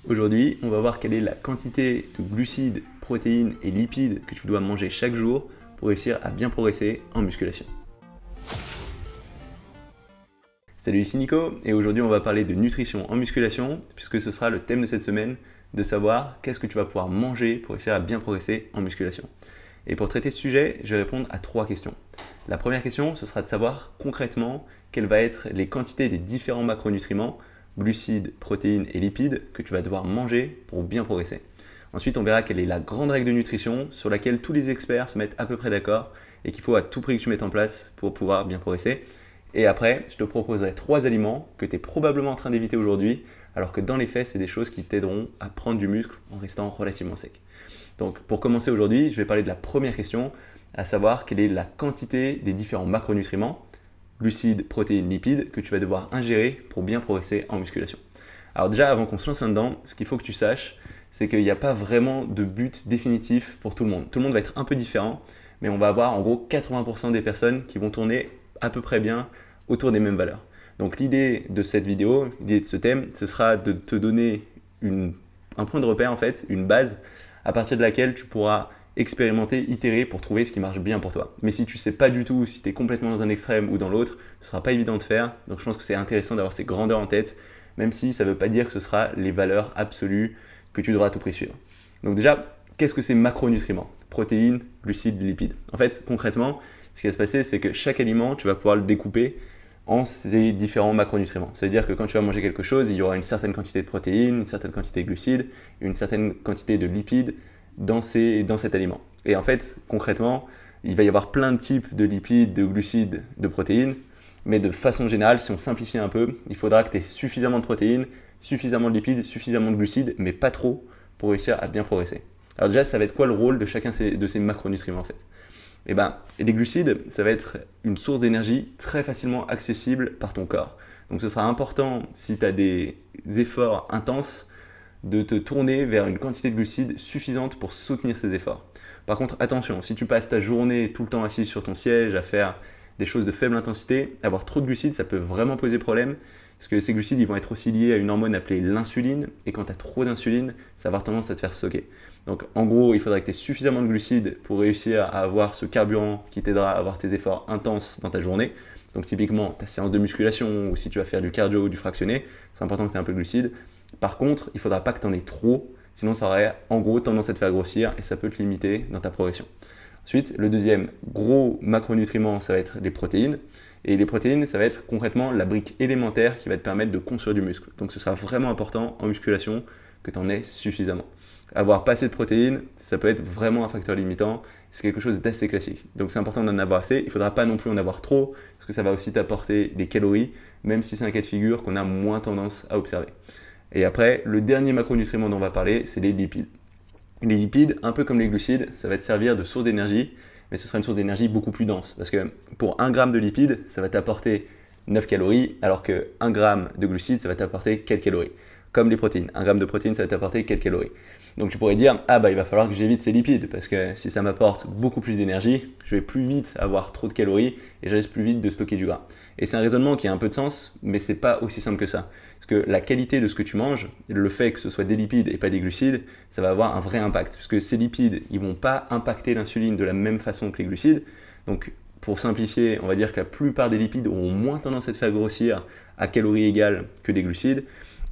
Aujourd'hui, on va voir quelle est la quantité de glucides, protéines et lipides que tu dois manger chaque jour pour réussir à bien progresser en musculation. Salut, ici Nico et aujourd'hui on va parler de nutrition en musculation puisque ce sera le thème de cette semaine, de savoir qu'est-ce que tu vas pouvoir manger pour réussir à bien progresser en musculation. Et pour traiter ce sujet, je vais répondre à 3 questions. La première question, ce sera de savoir concrètement quelles vont être les quantités des différents macronutriments, glucides, protéines et lipides que tu vas devoir manger pour bien progresser. Ensuite, on verra quelle est la grande règle de nutrition sur laquelle tous les experts se mettent à peu près d'accord et qu'il faut à tout prix que tu mettes en place pour pouvoir bien progresser. Et après, je te proposerai 3 aliments que tu es probablement en train d'éviter aujourd'hui, alors que dans les faits, c'est des choses qui t'aideront à prendre du muscle en restant relativement sec. Donc, pour commencer aujourd'hui, je vais parler de la première question, à savoir quelle est la quantité des différents macronutriments, glucides, protéines, lipides, que tu vas devoir ingérer pour bien progresser en musculation. Alors déjà, avant qu'on se lance là-dedans, ce qu'il faut que tu saches, c'est qu'il n'y a pas vraiment de but définitif pour tout le monde. Tout le monde va être un peu différent, mais on va avoir en gros 80% des personnes qui vont tourner à peu près bien autour des mêmes valeurs. Donc l'idée de cette vidéo, l'idée de ce thème, ce sera de te donner un point de repère en fait, une base à partir de laquelle tu pourras expérimenter, itérer pour trouver ce qui marche bien pour toi. Mais si tu ne sais pas du tout, si tu es complètement dans un extrême ou dans l'autre, ce ne sera pas évident de faire. Donc je pense que c'est intéressant d'avoir ces grandeurs en tête, même si ça ne veut pas dire que ce sera les valeurs absolues que tu devras à tout prix suivre. Donc déjà, qu'est-ce que c'est macronutriments? Protéines, glucides, lipides. En fait, concrètement, ce qui va se passer, c'est que chaque aliment, tu vas pouvoir le découper en ces différents macronutriments. C'est-à-dire que quand tu vas manger quelque chose, il y aura une certaine quantité de protéines, une certaine quantité de glucides, une certaine quantité de lipides dans cet aliment. Et en fait, concrètement, il va y avoir plein de types de lipides, de glucides, de protéines, mais de façon générale, si on simplifie un peu, il faudra que tu aies suffisamment de protéines, suffisamment de lipides, suffisamment de glucides, mais pas trop pour réussir à bien progresser. Alors déjà, ça va être quoi le rôle de chacun de ces macronutriments en fait? Eh ben, les glucides, ça va être une source d'énergie très facilement accessible par ton corps. Donc ce sera important, si tu as des efforts intenses, de te tourner vers une quantité de glucides suffisante pour soutenir ces efforts. Par contre, attention, si tu passes ta journée tout le temps assis sur ton siège à faire des choses de faible intensité, avoir trop de glucides, ça peut vraiment poser problème, parce que ces glucides, ils vont être aussi liés à une hormone appelée l'insuline, et quand tu as trop d'insuline, ça va avoir tendance à te faire stocker. Donc en gros, il faudrait que tu aies suffisamment de glucides pour réussir à avoir ce carburant qui t'aidera à avoir tes efforts intenses dans ta journée. Donc typiquement, ta séance de musculation, ou si tu vas faire du cardio ou du fractionné, c'est important que tu aies un peu de glucides. Par contre, il ne faudra pas que tu en aies trop, sinon ça aurait en gros tendance à te faire grossir et ça peut te limiter dans ta progression. Ensuite, le deuxième gros macronutriment, ça va être les protéines. Et les protéines, ça va être concrètement la brique élémentaire qui va te permettre de construire du muscle. Donc ce sera vraiment important en musculation que tu en aies suffisamment. Avoir pas assez de protéines, ça peut être vraiment un facteur limitant. C'est quelque chose d'assez classique. Donc c'est important d'en avoir assez. Il ne faudra pas non plus en avoir trop, parce que ça va aussi t'apporter des calories, même si c'est un cas de figure qu'on a moins tendance à observer. Et après, le dernier macronutriment dont on va parler, c'est les lipides. Les lipides, un peu comme les glucides, ça va te servir de source d'énergie, mais ce sera une source d'énergie beaucoup plus dense. Parce que pour 1 gramme de lipides, ça va t'apporter 9 calories, alors que 1 gramme de glucides, ça va t'apporter 4 calories. Comme les protéines. 1 gramme de protéines, ça va t'apporter 4 calories. Donc tu pourrais dire, ah bah il va falloir que j'évite ces lipides, parce que si ça m'apporte beaucoup plus d'énergie, je vais plus vite avoir trop de calories et je risque plus vite de stocker du gras. Et c'est un raisonnement qui a un peu de sens, mais c'est pas aussi simple que ça. Parce que la qualité de ce que tu manges, le fait que ce soit des lipides et pas des glucides, ça va avoir un vrai impact. Parce que ces lipides, ils vont pas impacter l'insuline de la même façon que les glucides. Donc pour simplifier, on va dire que la plupart des lipides auront moins tendance à te faire grossir à calories égales que des glucides.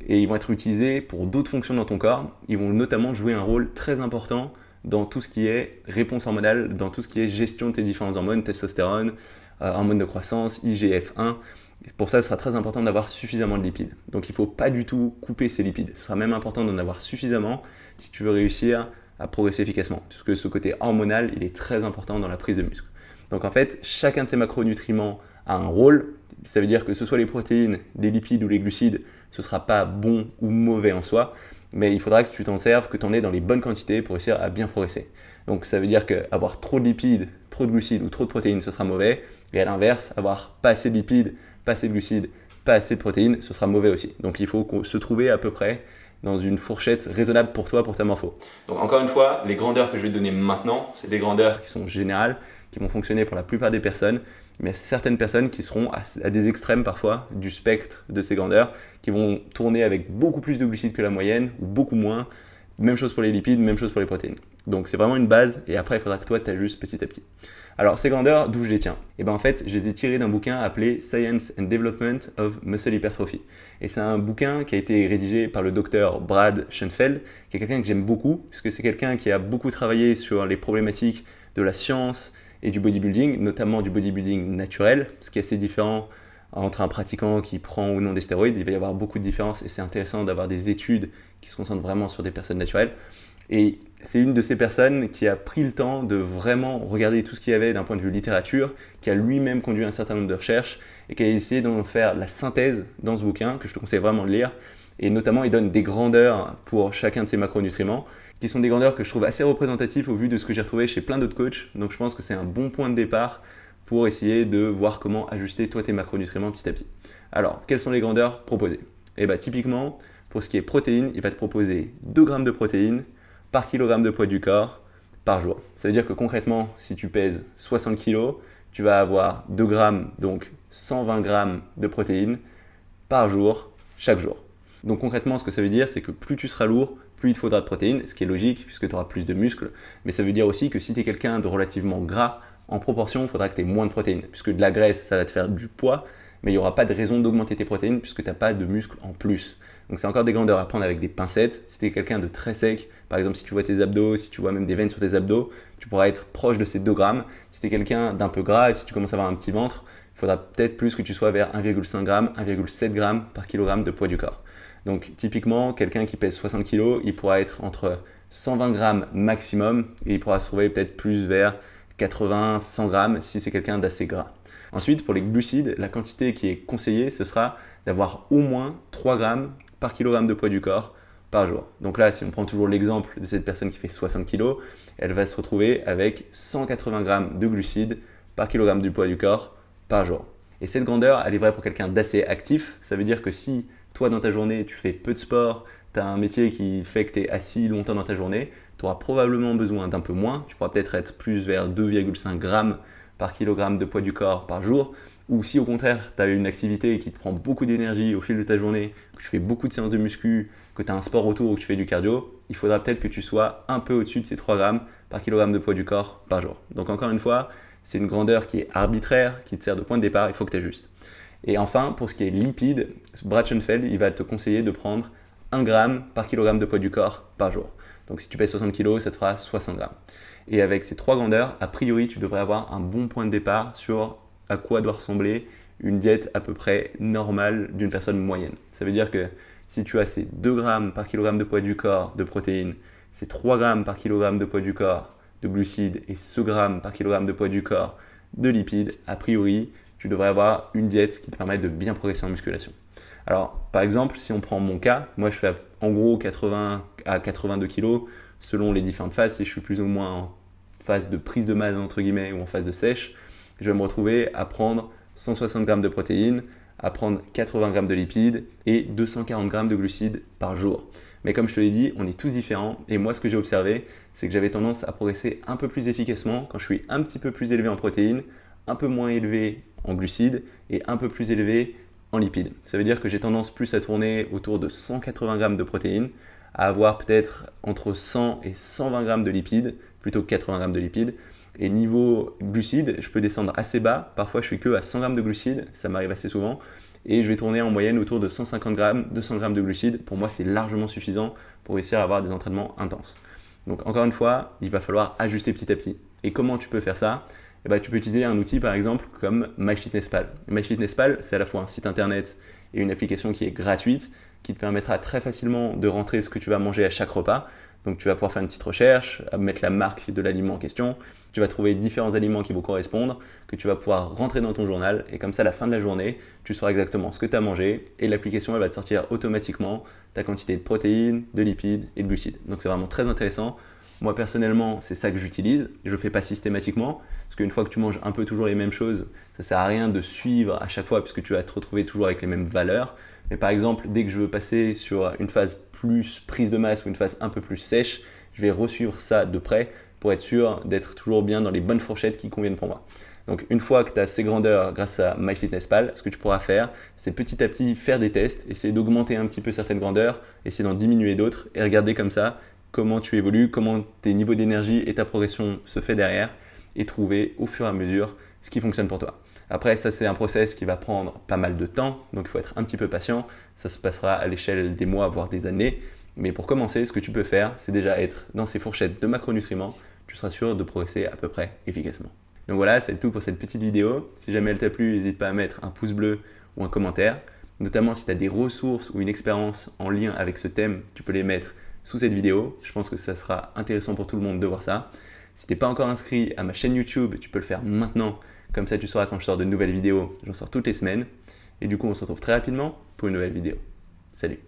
Et ils vont être utilisés pour d'autres fonctions dans ton corps. Ils vont notamment jouer un rôle très important dans tout ce qui est réponse hormonale, dans tout ce qui est gestion de tes différentes hormones, testostérone, hormones de croissance, IGF-1. Pour ça, ce sera très important d'avoir suffisamment de lipides. Donc il ne faut pas du tout couper ces lipides. Ce sera même important d'en avoir suffisamment si tu veux réussir à progresser efficacement. Puisque ce côté hormonal, il est très important dans la prise de muscle. Donc en fait, chacun de ces macronutriments a un rôle. Ça veut dire que ce soit les protéines, les lipides ou les glucides, ce ne sera pas bon ou mauvais en soi, mais il faudra que tu t'en serves, que tu en aies dans les bonnes quantités pour réussir à bien progresser. Donc ça veut dire qu'avoir trop de lipides, trop de glucides ou trop de protéines, ce sera mauvais, et à l'inverse, avoir pas assez de lipides, pas assez de glucides, pas assez de protéines, ce sera mauvais aussi. Donc il faut se trouver à peu près dans une fourchette raisonnable pour toi, pour ta morpho. Donc encore une fois, les grandeurs que je vais te donner maintenant, c'est des grandeurs qui sont générales, qui vont fonctionner pour la plupart des personnes, mais certaines personnes qui seront à des extrêmes parfois du spectre de ces grandeurs, qui vont tourner avec beaucoup plus de glucides que la moyenne ou beaucoup moins. Même chose pour les lipides, même chose pour les protéines. Donc c'est vraiment une base et après il faudra que toi tu ajustes petit à petit. Alors ces grandeurs, d'où je les tiens? Et bien en fait, je les ai tirées d'un bouquin appelé Science and Development of Muscle Hypertrophy. Et c'est un bouquin qui a été rédigé par le docteur Brad Schoenfeld, qui est quelqu'un que j'aime beaucoup, puisque c'est quelqu'un qui a beaucoup travaillé sur les problématiques de la science et du bodybuilding, notamment du bodybuilding naturel, ce qui est assez différent entre un pratiquant qui prend ou non des stéroïdes. Il va y avoir beaucoup de différences et c'est intéressant d'avoir des études qui se concentrent vraiment sur des personnes naturelles. Et c'est une de ces personnes qui a pris le temps de vraiment regarder tout ce qu'il y avait d'un point de vue littérature, qui a lui-même conduit un certain nombre de recherches et qui a essayé d'en faire la synthèse dans ce bouquin, que je te conseille vraiment de lire. Et notamment, il donne des grandeurs pour chacun de ces macronutriments, qui sont des grandeurs que je trouve assez représentatives au vu de ce que j'ai retrouvé chez plein d'autres coachs. Donc je pense que c'est un bon point de départ pour essayer de voir comment ajuster toi tes macronutriments petit à petit. Alors, quelles sont les grandeurs proposées? Et bien typiquement, pour ce qui est protéines, il va te proposer 2 grammes de protéines par kilogramme de poids du corps par jour. Ça veut dire que concrètement, si tu pèses 60 kg, tu vas avoir 2 grammes, donc 120 grammes de protéines par jour, chaque jour. Donc concrètement, ce que ça veut dire, c'est que plus tu seras lourd, plus il te faudra de protéines, ce qui est logique puisque tu auras plus de muscles. Mais ça veut dire aussi que si tu es quelqu'un de relativement gras, en proportion, il faudra que tu aies moins de protéines, puisque de la graisse, ça va te faire du poids, mais il n'y aura pas de raison d'augmenter tes protéines puisque tu n'as pas de muscles en plus. Donc c'est encore des grandeurs à prendre avec des pincettes. Si tu es quelqu'un de très sec, par exemple si tu vois tes abdos, si tu vois même des veines sur tes abdos, tu pourras être proche de ces 2 grammes. Si tu es quelqu'un d'un peu gras et si tu commences à avoir un petit ventre, il faudra peut-être plus que tu sois vers 1,5 g, 1,7 g par kilogramme de poids du corps. Donc typiquement, quelqu'un qui pèse 60 kg, il pourra être entre 120 grammes maximum et il pourra se trouver peut-être plus vers 80-100 grammes si c'est quelqu'un d'assez gras. Ensuite, pour les glucides, la quantité qui est conseillée, ce sera d'avoir au moins 3 grammes par kilogramme de poids du corps par jour. Donc là, si on prend toujours l'exemple de cette personne qui fait 60 kg, elle va se retrouver avec 180 grammes de glucides par kilogramme du poids du corps par jour. Et cette grandeur, elle est vraie pour quelqu'un d'assez actif. Ça veut dire que si toi, dans ta journée, tu fais peu de sport, tu as un métier qui fait que tu es assis longtemps dans ta journée, tu auras probablement besoin d'un peu moins. Tu pourras peut-être être plus vers 2,5 grammes par kilogramme de poids du corps par jour. Ou si au contraire, tu as une activité qui te prend beaucoup d'énergie au fil de ta journée, que tu fais beaucoup de séances de muscu, que tu as un sport autour ou que tu fais du cardio, il faudra peut-être que tu sois un peu au-dessus de ces 3 grammes par kilogramme de poids du corps par jour. Donc encore une fois, c'est une grandeur qui est arbitraire, qui te sert de point de départ, il faut que tu ajustes. Et enfin, pour ce qui est lipides, Brad Schoenfeld, il va te conseiller de prendre 1 gramme par kilogramme de poids du corps par jour. Donc si tu pèses 60 kg, ça te fera 60 grammes. Et avec ces 3 grandeurs, a priori, tu devrais avoir un bon point de départ sur à quoi doit ressembler une diète à peu près normale d'une personne moyenne. Ça veut dire que si tu as ces 2 grammes par kilogramme de poids du corps de protéines, ces 3 grammes par kilogramme de poids du corps de glucides et ce gramme par kilogramme de poids du corps de lipides, a priori, tu devrais avoir une diète qui te permette de bien progresser en musculation. Alors, par exemple, si on prend mon cas, moi je fais en gros 80 à 82 kg selon les différentes phases. Si je suis plus ou moins en phase de prise de masse entre guillemets ou en phase de sèche, je vais me retrouver à prendre 160 grammes de protéines, à prendre 80 grammes de lipides et 240 grammes de glucides par jour. Mais comme je te l'ai dit, on est tous différents et moi ce que j'ai observé, c'est que j'avais tendance à progresser un peu plus efficacement quand je suis un petit peu plus élevé en protéines, un peu moins élevé en glucides et un peu plus élevé en lipides. Ça veut dire que j'ai tendance plus à tourner autour de 180 grammes de protéines, à avoir peut-être entre 100 et 120 grammes de lipides, plutôt que 80 grammes de lipides. Et niveau glucides, je peux descendre assez bas. Parfois, je suis que à 100 grammes de glucides, ça m'arrive assez souvent. Et je vais tourner en moyenne autour de 150 grammes, 200 grammes de glucides. Pour moi, c'est largement suffisant pour réussir à avoir des entraînements intenses. Donc encore une fois, il va falloir ajuster petit à petit. Et comment tu peux faire ça? Eh bien, tu peux utiliser un outil par exemple comme MyFitnessPal. MyFitnessPal, c'est à la fois un site internet et une application qui est gratuite, qui te permettra très facilement de rentrer ce que tu vas manger à chaque repas. Donc tu vas pouvoir faire une petite recherche, mettre la marque de l'aliment en question. Tu vas trouver différents aliments qui vont correspondre, que tu vas pouvoir rentrer dans ton journal. Et comme ça, à la fin de la journée, tu sauras exactement ce que tu as mangé. Et l'application, elle va te sortir automatiquement ta quantité de protéines, de lipides et de glucides. Donc c'est vraiment très intéressant. Moi personnellement, c'est ça que j'utilise. Je ne le fais pas systématiquement, parce qu'une fois que tu manges un peu toujours les mêmes choses, ça ne sert à rien de suivre à chaque fois, puisque tu vas te retrouver toujours avec les mêmes valeurs. Mais par exemple, dès que je veux passer sur une phase plus prise de masse ou une phase un peu plus sèche, je vais resuivre ça de près pour être sûr d'être toujours bien dans les bonnes fourchettes qui conviennent pour moi. Donc une fois que tu as ces grandeurs grâce à MyFitnessPal, ce que tu pourras faire, c'est petit à petit faire des tests, essayer d'augmenter un petit peu certaines grandeurs, essayer d'en diminuer d'autres et regarder comme ça comment tu évolues, comment tes niveaux d'énergie et ta progression se fait derrière et trouver au fur et à mesure ce qui fonctionne pour toi. Après, ça c'est un process qui va prendre pas mal de temps, donc il faut être un petit peu patient. Ça se passera à l'échelle des mois, voire des années. Mais pour commencer, ce que tu peux faire, c'est déjà être dans ces fourchettes de macronutriments. Tu seras sûr de progresser à peu près efficacement. Donc voilà, c'est tout pour cette petite vidéo. Si jamais elle t'a plu, n'hésite pas à mettre un pouce bleu ou un commentaire. Notamment si tu as des ressources ou une expérience en lien avec ce thème, tu peux les mettre sous cette vidéo. Je pense que ça sera intéressant pour tout le monde de voir ça. Si tu n'es pas encore inscrit à ma chaîne YouTube, tu peux le faire maintenant. Comme ça, tu sauras quand je sors de nouvelles vidéos. J'en sors toutes les semaines. Et du coup, on se retrouve très rapidement pour une nouvelle vidéo. Salut!